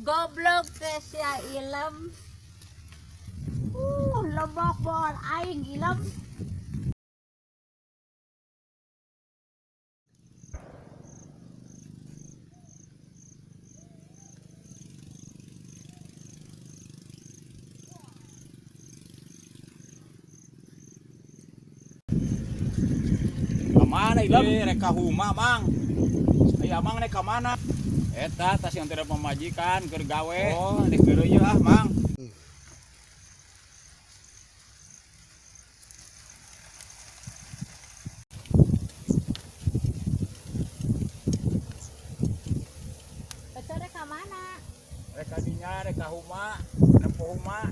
Goblok teh sia ilem. Lebok bol aing ilem. Kemana ilem? Reka huma mang. Aya mang nek kamana? Eta tas yang tidak pemajikan keur gawe. Oh, nek geureuh ieu ah mang. Betul reka mana? Reka dinya reka huma, nempo huma.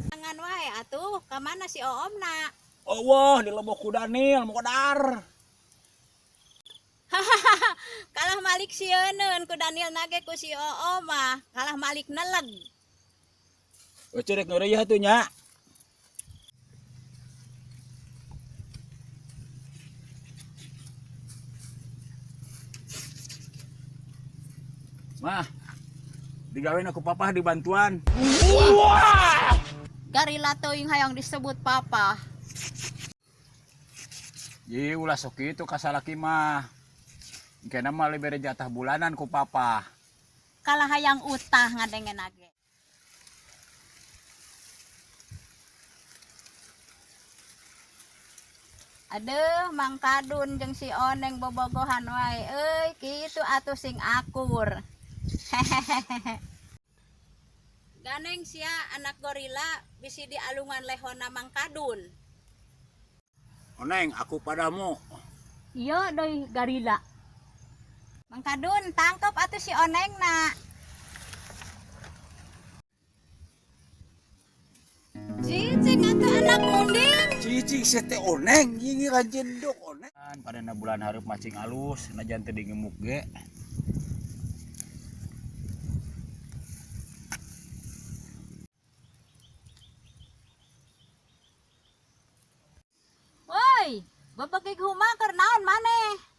Jangan wae atuh, ka mana si Oomna? Oh wah, di Lebok ku Daniel Mokodar. Kalah Malik sieun ku Daniel nage ku si Oom mah, kalah Malik neleg. Eueuh rek ngeureuyeuh atuh nya. Mah, digawein aku papa di bantuan. Wah! Garila teuing hayang disebut papa. Ji ulah sok kitu ka salaki mah. Engkena mah libere jatah bulanan ku papa. Kalah hayang utah ngadengen age. Aduh, Mang Kadun jeung si Oneng bobogohan wae. Euy, kitu atuh sing akur. Hehehe. Ganeng sia anak gorila bisi di alungan lehona Mang Kadun. Oneng, aku padamu. Iya doi gorila. Mang Kadun, tangkep atuh si Oneng na. Cicing atuh anak munding. Cici sete Oneng, gigi jendok Oneng. Pada na bulan hareup macing alus, najan teu digemuk ge. Woi, babagig huma keur naon maneh?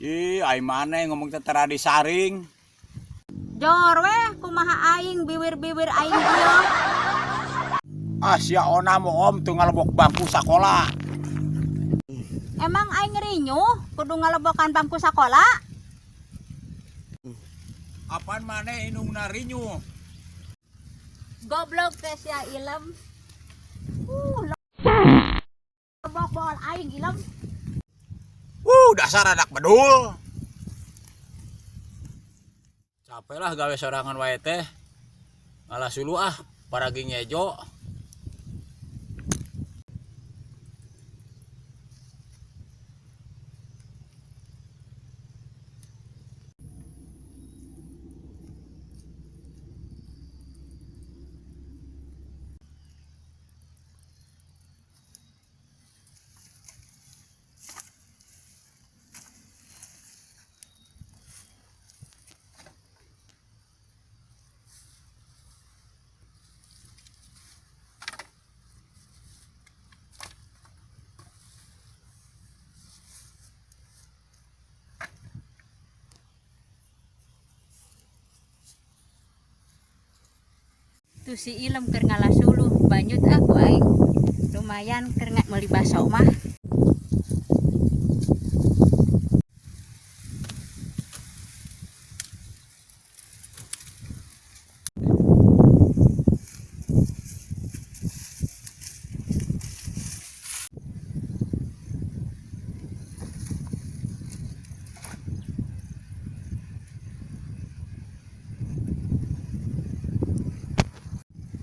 Ih, ai maneh ngomong teh tara disaring. Jor weh, kumaha aing biwir-biwir aing ieu. Ah, sia ona mo om teu ngalebok bangku sakola. Emang aing rinyuh kudu ngalebokan bangku sakola? Apaan maneh indungna rinyuh? Goblok teh sia ilem. Lebok bol aing ilem. Dasar anak bedul. Capek lah gawe sorangan wae teh. Malah sulu ah, paragi ngejo. Tuh si ilem keur ngalasuluh banyut aku aing. Lumayan keur meuli baso mah.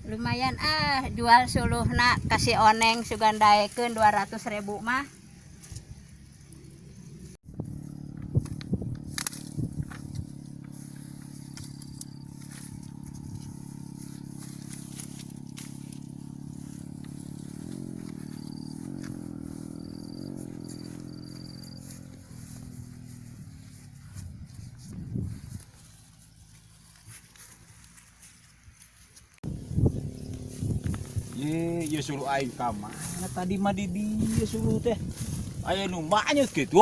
Lumayan jual suluhna kasih Oneng sugandaekeun 200.000 mah. Ye suruh aing ka mana tadi mah di dieu suruh teh. Aya nu manyut kitu.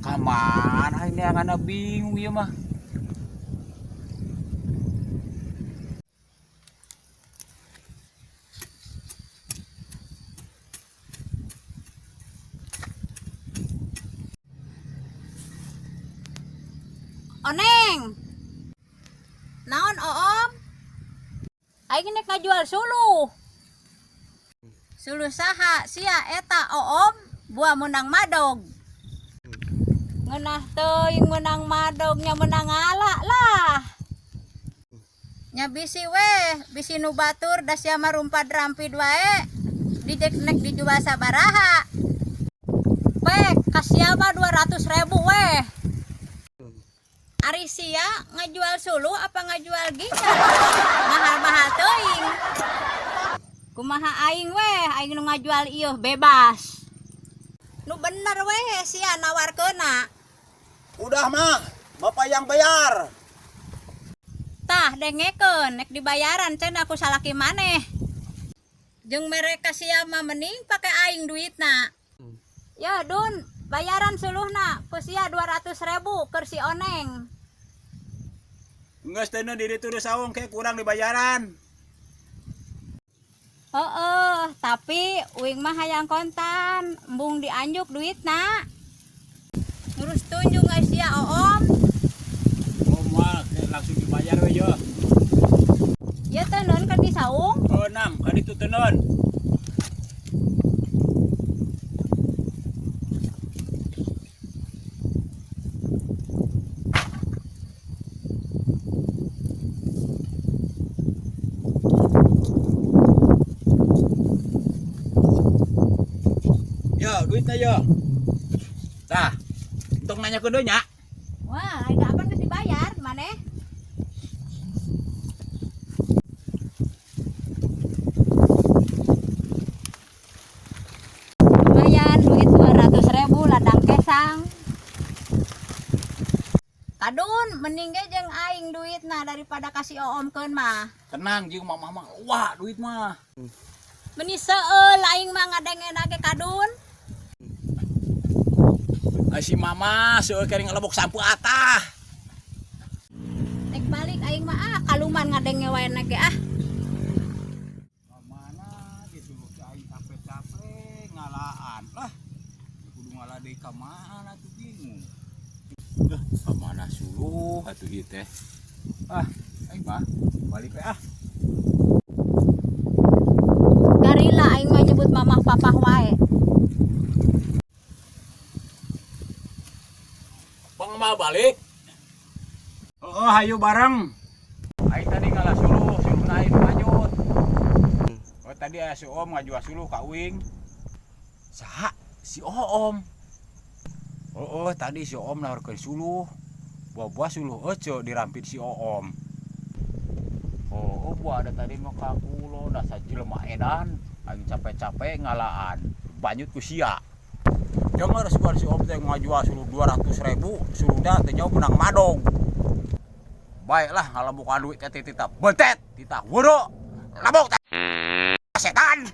Ka mana ini angana bingung ieu mah. Oneng. Naon Oom? Aing nek ngajual suluh. Suluh saha sia eta Oom buah menang madog. Ngeunah teuing menang madognya menang ala lah. Nya bisi weh, bisi nu batur da sia mah rumpad rampid wae. Dijek nek dijual sabaraha. Pek kasia mah 200.000 weh. Ari sia ngajual suluh apa ngajual ginjal? Mahal-mahal teuing. Kumaha aing weh, aing nu ngajual ieu bebas. Nu bener weh sia nawarkeuna. Udah mah, Bapak yang bayar. Tah dengekeun nek dibayaran cenah aku salaki maneh. Jeung mereka sia mah mending pake aing duitna. Ya Dun, bayaran suluhna ku sia 200.000 keur si Oneng. Geus teh di ditu saung ke kurang dibayaran. Tapi uing mah hayang kontan, embung dianjuk duitna. Ngurus tunjung guys ya Oom. Oh mah langsung dibayar we yo. Ya teh non kan di saung. Oh nam, kan itu tenon. Yo, duitnya yo. Tah, untuk nanya ke nya. Wah, ada apa geus dibayar maneh? Lumayan duit 200.000 ladang kesang. Kadun mending ge jeung aing duitna daripada kasih Oomkeun mah. Tenang jeung mama wah duit mah. Meni seueul aing mah ngadengeuna ge kadun. Si mama seueur kering ngelebok sampu atah. Nek balik aing mah kaluman ngadenge wae ge Mana gitu aing capek-capek ngalaan lah. Kudu ngalah deui ka mana tuh bingung. Ka mana suluh atuh ieu teh. Aing mah balik we Garila aing mah nyebut mamah papah wae. Mah balik. Hayu bareng. Aing tadi ngalah suluh aing lanjut. Tadi si Om ngajual suluh ka Uing. Saha? Si Om. Tadi si Om nawarkeun suluh. Buah-buah suluh euceu dirampit si Om. Buah ada tadi mah ka kulo da sajelema edan. Aing capek-capek ngalaan. Banyut ku sia. Jangan reskuan si Om teh ngajual suluh 200.000, suluhnya teh nyawa menang madog. Baiklah ngalamukan duit teh titah betet, titah wuro, labok teh setan.